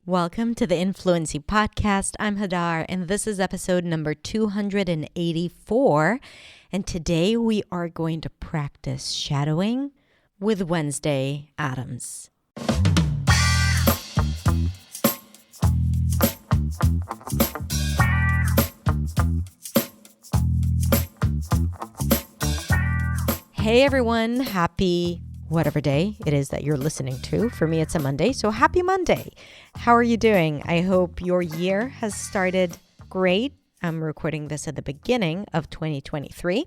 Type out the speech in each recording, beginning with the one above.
Welcome to the Influency Podcast. I'm Hadar, and this is episode number 284. And today we are going to practice shadowing with Wednesday Addams. Hey everyone, happy whatever day it is that you're listening to. For me, it's a Monday, so happy Monday. How are you doing? I hope your year has started great. I'm recording this at the beginning of 2023.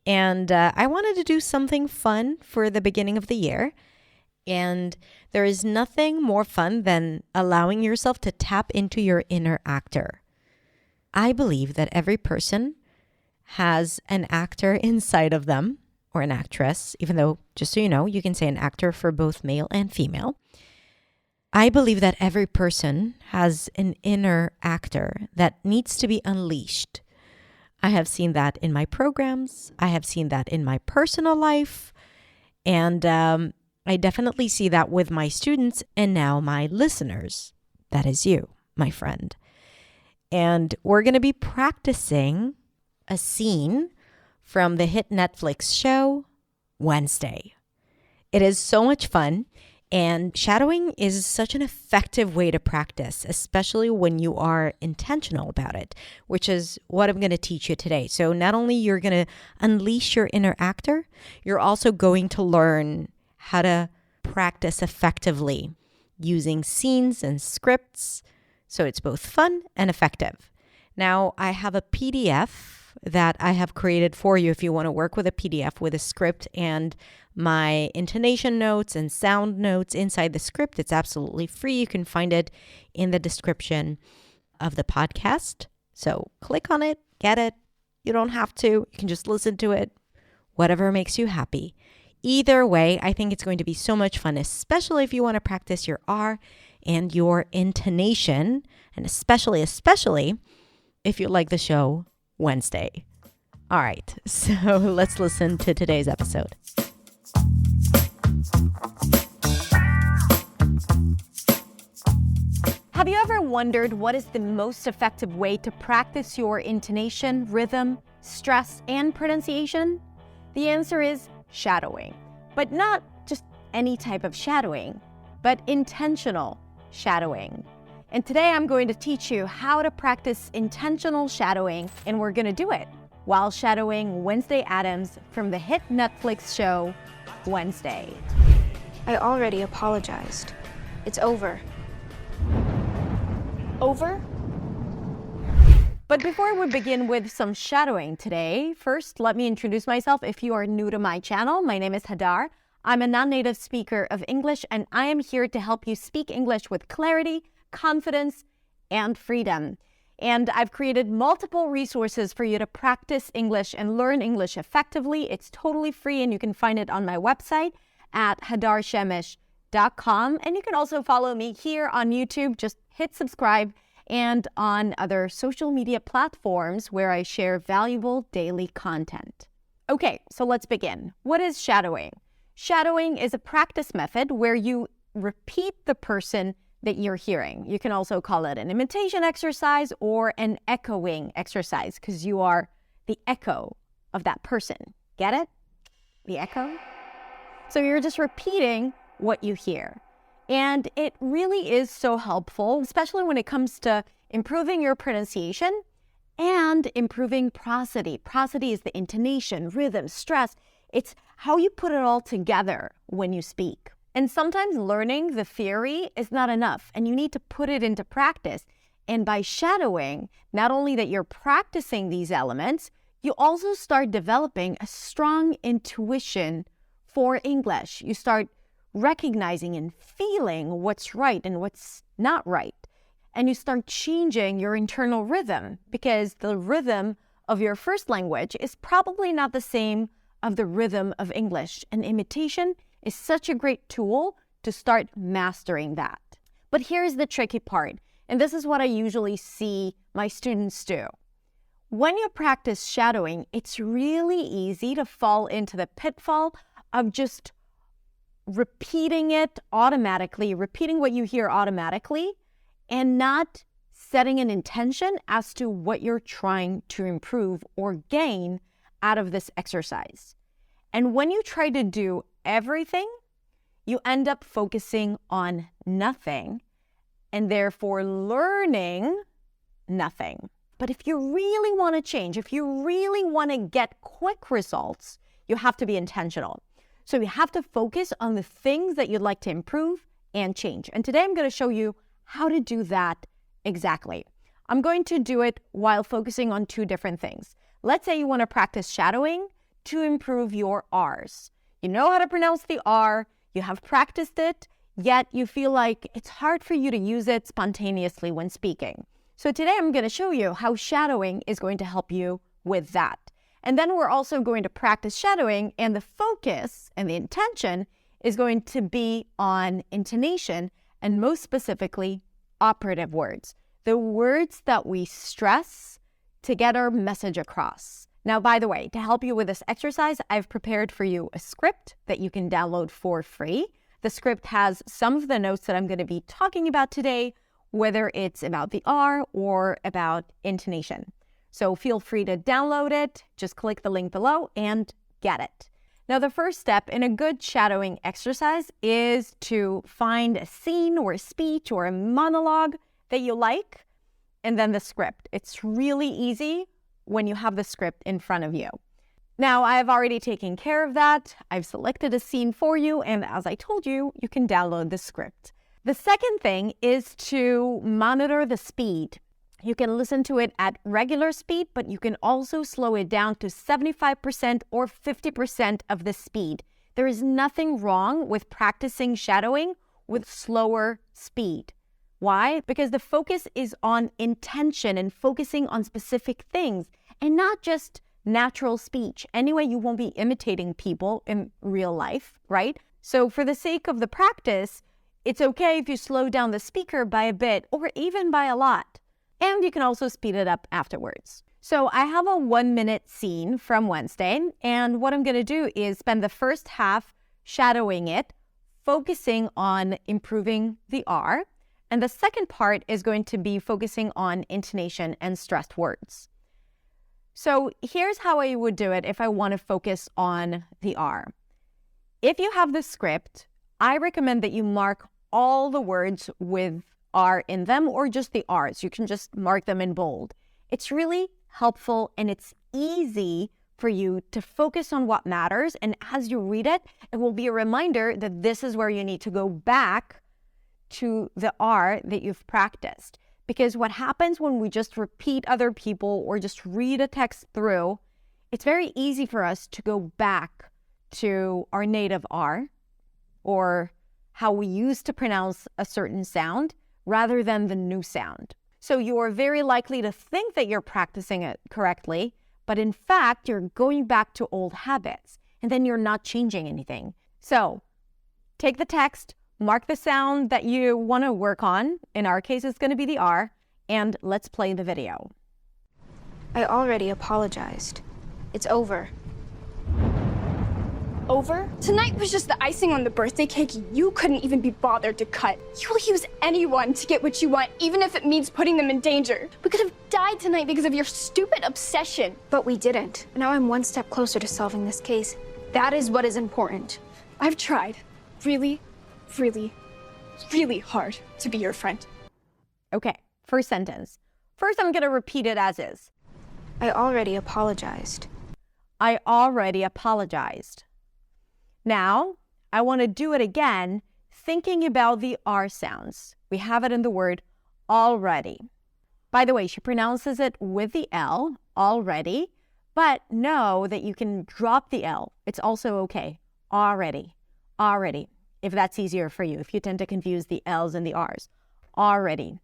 And I wanted to do something fun for the beginning of the year. And there is nothing more fun than allowing yourself to tap into your inner actor. I believe that every person has an actor inside of them, or an actress, even though, just so you know, you can say an actor for both male and female. I believe that every person has an inner actor that needs to be unleashed. I have seen that in my programs. I have seen that in my personal life. And I definitely see that with my students and now my listeners. That is you, my friend. And we're going to be practicing a scene from the hit Netflix show, Wednesday. It is so much fun, and shadowing is such an effective way to practice, especially when you are intentional about it, which is what I'm going to teach you today. So not only you're going to unleash your inner actor, you're also going to learn how to practice effectively using scenes and scripts, so it's both fun and effective. Now, I have a PDF that I have created for you if you want to work with a PDF with a script and my intonation notes and sound notes inside the script. It's absolutely free. You can find it in the description of the podcast. So click on it, get it. You don't have to. You can just listen to it, whatever makes you happy. Either way, I think it's going to be so much fun, especially if you want to practice your R and your intonation, and especially if you like the show Wednesday. All right, so let's listen to today's episode. Have you ever wondered what is the most effective way to practice your intonation, rhythm, stress, and pronunciation? The answer is shadowing, but not just any type of shadowing, but intentional shadowing. And today I'm going to teach you how to practice intentional shadowing, and we're going to do it while shadowing Wednesday Addams from the hit Netflix show, Wednesday. I already apologized. It's over. Over? But before we begin with some shadowing today, first let me introduce myself. If you are new to my channel, my name is Hadar. I'm a non-native speaker of English, and I am here to help you speak English with clarity, confidence, and freedom. And I've created multiple resources for you to practice English and learn English effectively. It's totally free, and you can find it on my website at hadarshemesh.com. And you can also follow me here on YouTube. Just hit subscribe, and on other social media platforms where I share valuable daily content. Okay, so let's begin. What is shadowing? Shadowing is a practice method where you repeat the person that you're hearing. You can also call it an imitation exercise or an echoing exercise because you are the echo of that person. Get it? The echo? So you're just repeating what you hear. And it really is so helpful, especially when it comes to improving your pronunciation and improving prosody. Prosody is the intonation, rhythm, stress. It's how you put it all together when you speak. And sometimes learning the theory is not enough, and you need to put it into practice. And by shadowing, not only that you're practicing these elements, you also start developing a strong intuition for English. You start recognizing and feeling what's right and what's not right. And you start changing your internal rhythm, because the rhythm of your first language is probably not the same of the rhythm of English. And imitation is such a great tool to start mastering that. But here's the tricky part, and this is what I usually see my students do. When you practice shadowing, it's really easy to fall into the pitfall of just repeating it automatically, repeating what you hear automatically, and not setting an intention as to what you're trying to improve or gain out of this exercise. And when you try to do everything, you end up focusing on nothing and therefore learning nothing. But if you really want to change, if you really want to get quick results, you have to be intentional. So you have to focus on the things that you'd like to improve and change. And today I'm going to show you how to do that exactly. I'm going to do it while focusing on two different things. Let's say you want to practice shadowing to improve your R's. You know how to pronounce the R, you have practiced it, yet you feel like it's hard for you to use it spontaneously when speaking. So today I'm going to show you how shadowing is going to help you with that. And then we're also going to practice shadowing, and the focus and the intention is going to be on intonation, and most specifically, operative words. The words that we stress to get our message across. Now, by the way, to help you with this exercise, I've prepared for you a script that you can download for free. The script has some of the notes that I'm going to be talking about today, whether it's about the R or about intonation. So feel free to download it. Just click the link below and get it. Now, the first step in a good shadowing exercise is to find a scene or a speech or a monologue that you like, and then the script. It's really easy when you have the script in front of you. Now, I've already taken care of that. I've selected a scene for you, and as I told you, you can download the script. The second thing is to monitor the speed. You can listen to it at regular speed, but you can also slow it down to 75% or 50% of the speed. There is nothing wrong with practicing shadowing with slower speed. Why? Because the focus is on intention and focusing on specific things and not just natural speech. Anyway, you won't be imitating people in real life, right? So for the sake of the practice, it's okay if you slow down the speaker by a bit or even by a lot. And you can also speed it up afterwards. So I have a 1-minute scene from Wednesday, and what I'm going to do is spend the first half shadowing it, focusing on improving the R, and the second part is going to be focusing on intonation and stressed words. So here's how I would do it if I want to focus on the R. If you have the script, I recommend that you mark all the words with R in them or just the R's. You can just mark them in bold. It's really helpful and it's easy for you to focus on what matters. And as you read it, it will be a reminder that this is where you need to go back to the R that you've practiced. Because what happens when we just repeat other people or just read a text through, it's very easy for us to go back to our native R or how we used to pronounce a certain sound rather than the new sound. So you're very likely to think that you're practicing it correctly, but in fact, you're going back to old habits and then you're not changing anything. So take the text, mark the sound that you want to work on. In our case, it's going to be the R, and let's play the video. I already apologized. It's over. Over? Tonight was just the icing on the birthday cake you couldn't even be bothered to cut. You will use anyone to get what you want, even if it means putting them in danger. We could have died tonight because of your stupid obsession. But we didn't. Now I'm one step closer to solving this case. That is what is important. I've tried really, really, really hard to be your friend. Okay, first sentence. First, I'm going to repeat it as is. I already apologized. I already apologized. Now, I want to do it again, thinking about the R sounds. We have it in the word already. By the way, she pronounces it with the L, already, but know that you can drop the L. It's also okay. Already, already, if that's easier for you, if you tend to confuse the L's and the R's. Already.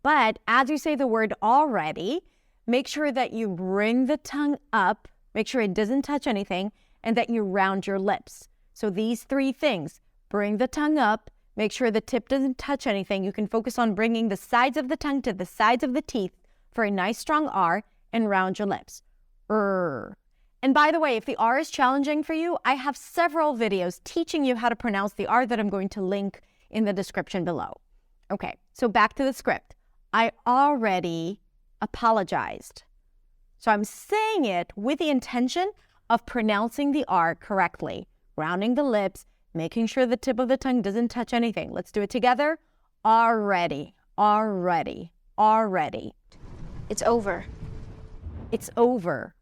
But as you say the word already, make sure that you bring the tongue up, make sure it doesn't touch anything, and that you round your lips. So these three things, bring the tongue up, make sure the tip doesn't touch anything. You can focus on bringing the sides of the tongue to the sides of the teeth for a nice strong R and round your lips. And by the way, if the R is challenging for you, I have several videos teaching you how to pronounce the R that I'm going to link in the description below. Okay, so back to the script. I already apologized. So I'm saying it with the intention of pronouncing the R correctly, rounding the lips, making sure the tip of the tongue doesn't touch anything. Let's do it together. Already, already, already. It's over. It's over.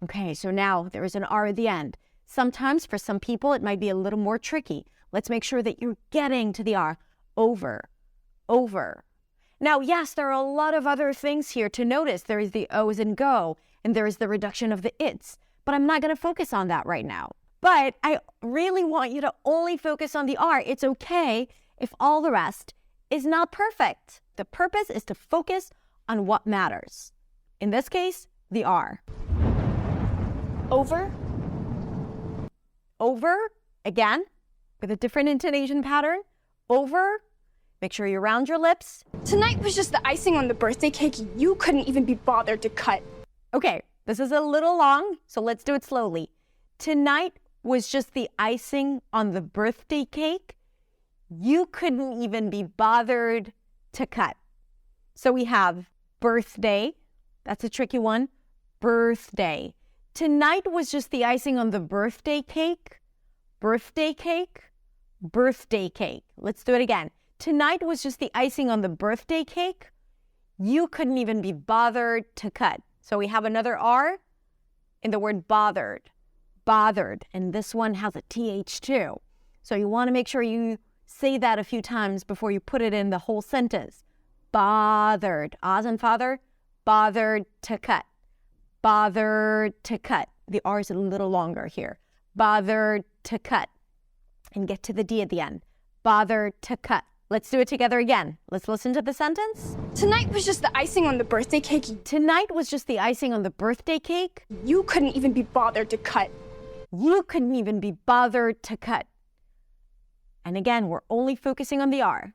Okay, so now there is an R at the end. Sometimes for some people, it might be a little more tricky. Let's make sure that you're getting to the R. Over, over. Now, yes, there are a lot of other things here to notice. There is the O's and go, and there is the reduction of the its, but I'm not going to focus on that right now. But I really want you to only focus on the R. It's okay if all the rest is not perfect. The purpose is to focus on what matters. In this case, the R. Over? Over, again, with a different intonation pattern. Over, make sure you round your lips. Tonight was just the icing on the birthday cake you couldn't even be bothered to cut. Okay, this is a little long, so let's do it slowly. Tonight was just the icing on the birthday cake you couldn't even be bothered to cut. So we have birthday, that's a tricky one, birthday. Tonight was just the icing on the birthday cake, birthday cake, birthday cake. Let's do it again. Tonight was just the icing on the birthday cake you couldn't even be bothered to cut. So we have another R in the word bothered, bothered. And this one has a TH too. So you want to make sure you say that a few times before you put it in the whole sentence. Bothered, Oz and father, bothered to cut, bothered to cut. The R is a little longer here. Bothered to cut. And get to the D at the end. Bothered to cut. Let's do it together again. Let's listen to the sentence. Tonight was just the icing on the birthday cake Tonight was just the icing on the birthday cake you couldn't even be bothered to cut. you couldn't even be bothered to cut. And again, we're only focusing on the R.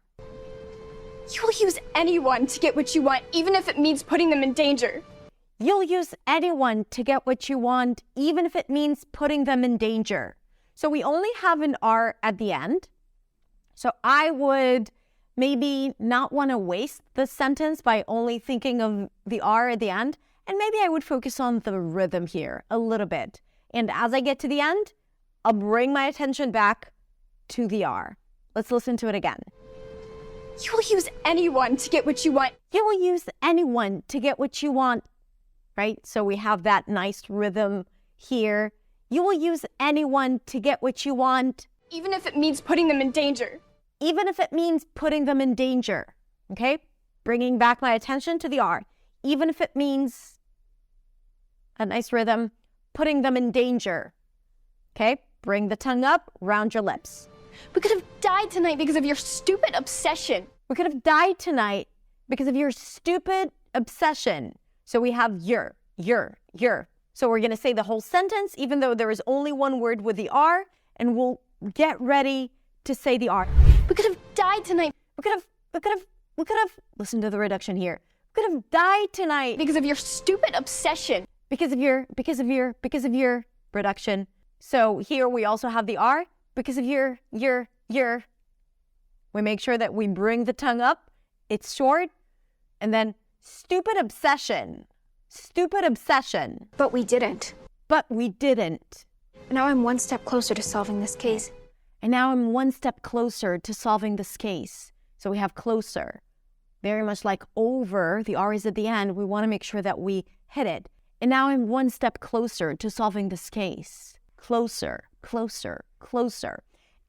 You'll use anyone to get what you want, even if it means putting them in danger. You'll use anyone to get what you want, even if it means putting them in danger. So we only have an R at the end. So I would maybe not want to waste the sentence by only thinking of the R at the end. And maybe I would focus on the rhythm here a little bit. And as I get to the end, I'll bring my attention back to the R. Let's listen to it again. You'll use anyone to get what you want. You will use anyone to get what you want, right? So we have that nice rhythm here. You will use anyone to get what you want. Even if it means putting them in danger. Even if it means putting them in danger, okay? Bringing back my attention to the R. Even if it means a nice rhythm, putting them in danger, okay? Bring the tongue up, round your lips. We could have died tonight because of your stupid obsession. We could have died tonight because of your stupid obsession. So we have your. So we're going to say the whole sentence, even though there is only one word with the R, and we'll get ready to say the R. We could have died tonight. We could have, listen to the reduction here. We could have died tonight Because of your stupid obsession. because of your reduction. So here we also have the R because of your. We make sure that we bring the tongue up. It's short. And then stupid obsession. But we didn't. Now I'm one step closer to solving this case. And now I'm one step closer to solving this case. So we have closer. Very much like over, the R is at the end. We want to make sure that we hit it. And now I'm one step closer to solving this case. Closer.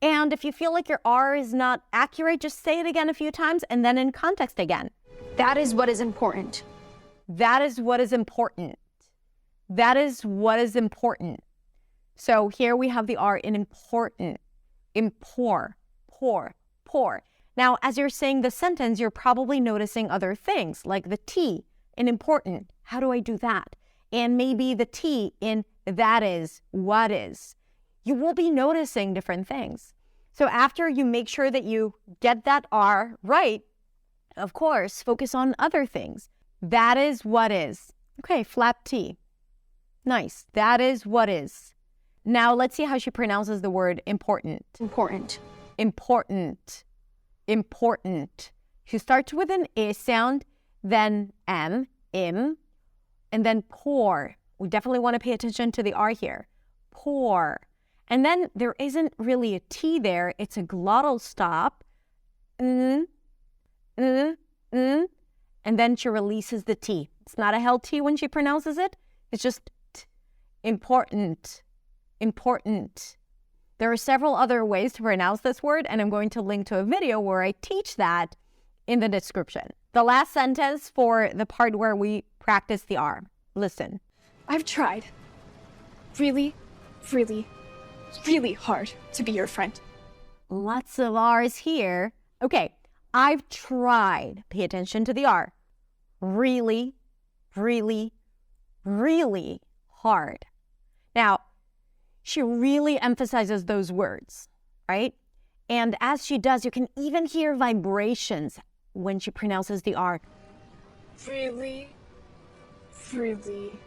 And if you feel like your R is not accurate, just say it again a few times and then in context again. That is what is important. That is what is important. That is what is important. So here we have the R in important. Impor. Pour. Now, as you're saying the sentence, you're probably noticing other things like the T in important. How do I do that? And maybe the T in that is, what is. You will be noticing different things. So after you make sure that you get that R right, of course, focus on other things. That is what is. Okay, flap T. Nice. That is what is. Now let's see how she pronounces the word important. Important. Important. Important. She starts with an I sound, then M, im, and then pour. We definitely want to pay attention to the R here. Pour. And then there isn't really a T there. It's a glottal stop. And then she releases the T. It's not a held T when she pronounces it. It's just t. Important. Important. There are several other ways to pronounce this word, and I'm going to link to a video where I teach that in the description. The last sentence for the part where we practice the R. Listen. I've tried really, really, really hard to be your friend. Lots of R's here. Okay, I've tried. Pay attention to the R. Really, really, really hard. Now, she really emphasizes those words, right? And as she does, you can even hear vibrations when she pronounces the R. Really, really,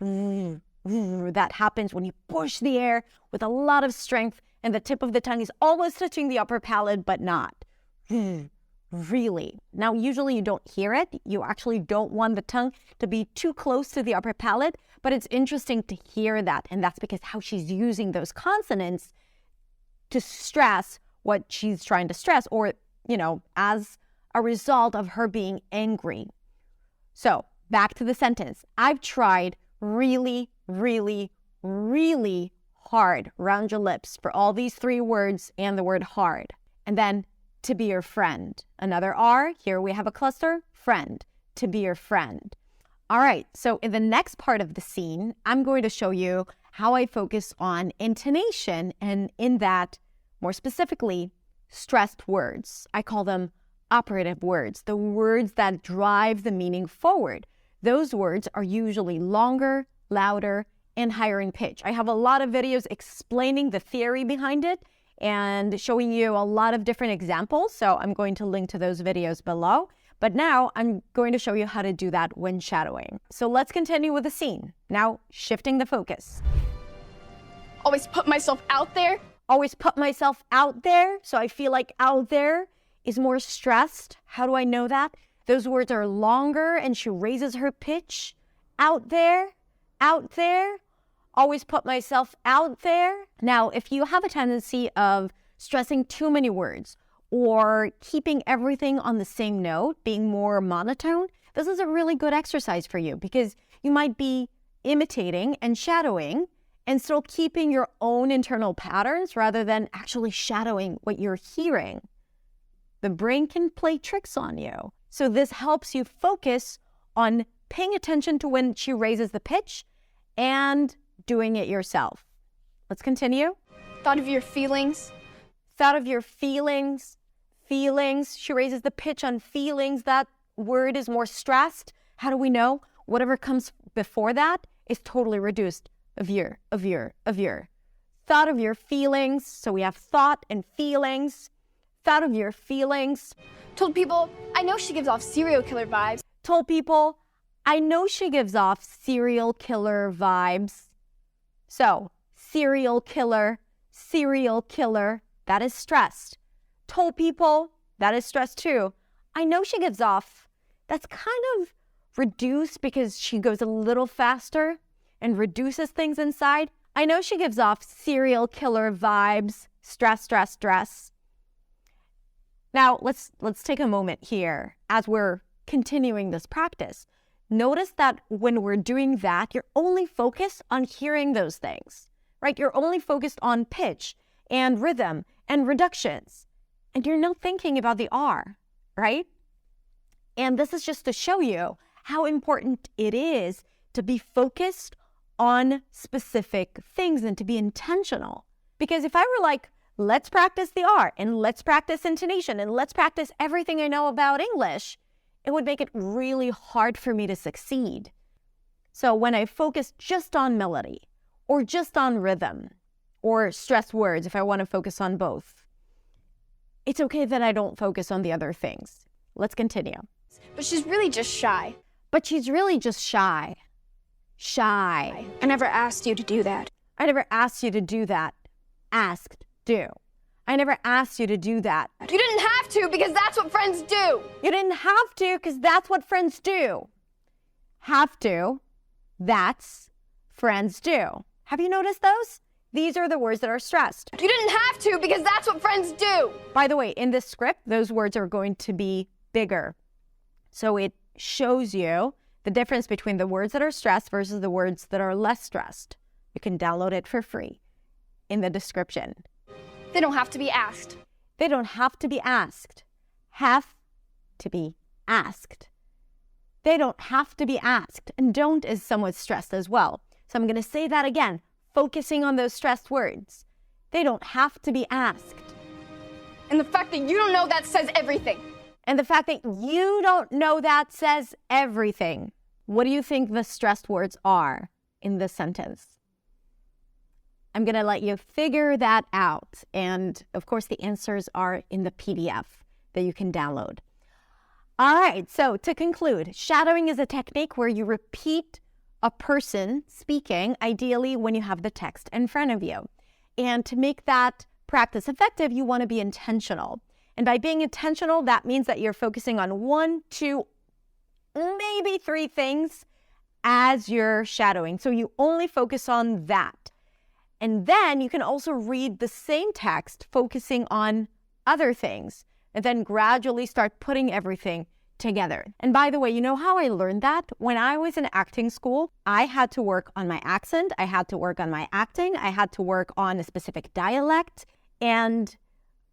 really. That happens when you push the air with a lot of strength and the tip of the tongue is almost touching the upper palate, but not. Really. Now, usually you don't hear it. You actually don't want the tongue to be too close to the upper palate, but it's interesting to hear that. And that's because how she's using those consonants to stress what she's trying to stress, or, as a result of her being angry. So back to the sentence. I've tried really, really, really hard. Round your lips for all these three words and the word hard. And then to be your friend. Another R. Here we have a cluster. Friend. To be your friend. All right. So in the next part of the scene, I'm going to show you how I focus on intonation, and in that, more specifically, stressed words. I call them operative words, the words that drive the meaning forward. Those words are usually longer, louder, and higher in pitch. I have a lot of videos explaining the theory behind it and showing you a lot of different examples. So I'm going to link to those videos below. But now I'm going to show you how to do that when shadowing. So let's continue with the scene. Now, shifting the focus. Always put myself out there. Always put myself out there. So I feel like out there is more stressed. How do I know that? Those words are longer and she raises her pitch. Out there, out there. Always put myself out there. Now, if you have a tendency of stressing too many words or keeping everything on the same note, being more monotone, this is a really good exercise for you because you might be imitating and shadowing and still keeping your own internal patterns rather than actually shadowing what you're hearing. The brain can play tricks on you. So this helps you focus on paying attention to when she raises the pitch and doing it yourself. Let's continue. Thought of your feelings. Thought of your feelings. Feelings. She raises the pitch on feelings. That word is more stressed. How do we know? Whatever comes before that is totally reduced. Of your. Thought of your feelings. So we have thought and feelings. Thought of your feelings. Told people, I know she gives off serial killer vibes. Told people, I know she gives off serial killer vibes. So, serial killer, that is stressed. Told people, that is stressed too. I know she gives off. That's kind of reduced because she goes a little faster and reduces things inside. I know she gives off serial killer vibes. Stress. Now, let's take a moment here as we're continuing this practice. Notice that when we're doing that, you're only focused on hearing those things, right? You're only focused on pitch and rhythm and reductions, and you're not thinking about the R, right? And this is just to show you how important it is to be focused on specific things and to be intentional. Because if I were like, let's practice the R and let's practice intonation and let's practice everything I know about English, it would make it really hard for me to succeed. So when I focus just on melody or just on rhythm or stressed words, if I want to focus on both, it's okay that I don't focus on the other things. Let's continue. But she's really just shy. But she's really just shy. Shy. I never asked you to do that. I never asked you to do that. Asked, do. I never asked you to do that. You didn't have to because that's what friends do. You didn't have to because that's what friends do. Have to, that's, friends do. Have you noticed those? These are the words that are stressed. You didn't have to because that's what friends do. By the way, in this script, those words are going to be bigger. So it shows you the difference between the words that are stressed versus the words that are less stressed. You can download it for free in the description. They don't have to be asked. They don't have to be asked. Have to be asked. They don't have to be asked. And don't is somewhat stressed as well. So I'm going to say that again, focusing on those stressed words. They don't have to be asked. And the fact that you don't know that says everything. And the fact that you don't know that says everything. What do you think the stressed words are in this sentence? I'm going to let you figure that out. And of course, the answers are in the PDF that you can download. All right, so to conclude, shadowing is a technique where you repeat a person speaking, ideally when you have the text in front of you. And to make that practice effective, you want to be intentional. And by being intentional, that means that you're focusing on 1, 2, maybe 3 things as you're shadowing. So you only focus on that. And then you can also read the same text, focusing on other things, and then gradually start putting everything together. And by the way, you know how I learned that? When I was in acting school, I had to work on my accent, I had to work on my acting, I had to work on a specific dialect, and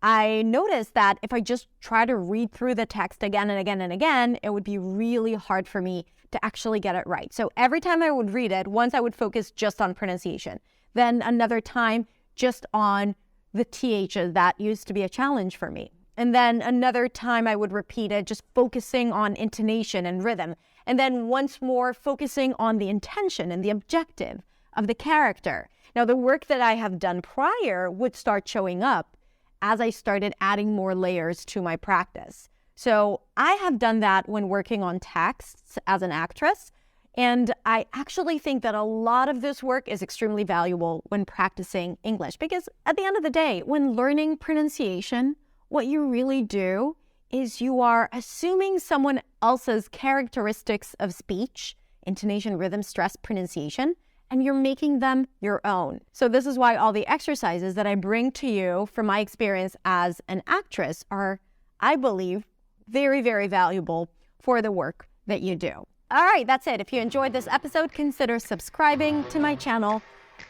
I noticed that if I just try to read through the text again and again and again, it would be really hard for me to actually get it right. So every time I would read it, once I would focus just on pronunciation, then another time just on the THs. That used to be a challenge for me. And then another time I would repeat it, just focusing on intonation and rhythm. And then once more focusing on the intention and the objective of the character. Now, the work that I have done prior would start showing up as I started adding more layers to my practice. So I have done that when working on texts as an actress. And I actually think that a lot of this work is extremely valuable when practicing English, because at the end of the day, when learning pronunciation, what you really do is you are assuming someone else's characteristics of speech, intonation, rhythm, stress, pronunciation, and you're making them your own. So this is why all the exercises that I bring to you from my experience as an actress are, I believe, very, very valuable for the work that you do. All right, that's it. If you enjoyed this episode, consider subscribing to my channel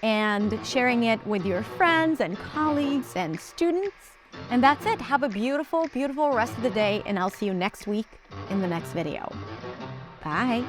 and sharing it with your friends and colleagues and students. And that's it. Have a beautiful, beautiful rest of the day, and I'll see you next week in the next video. Bye.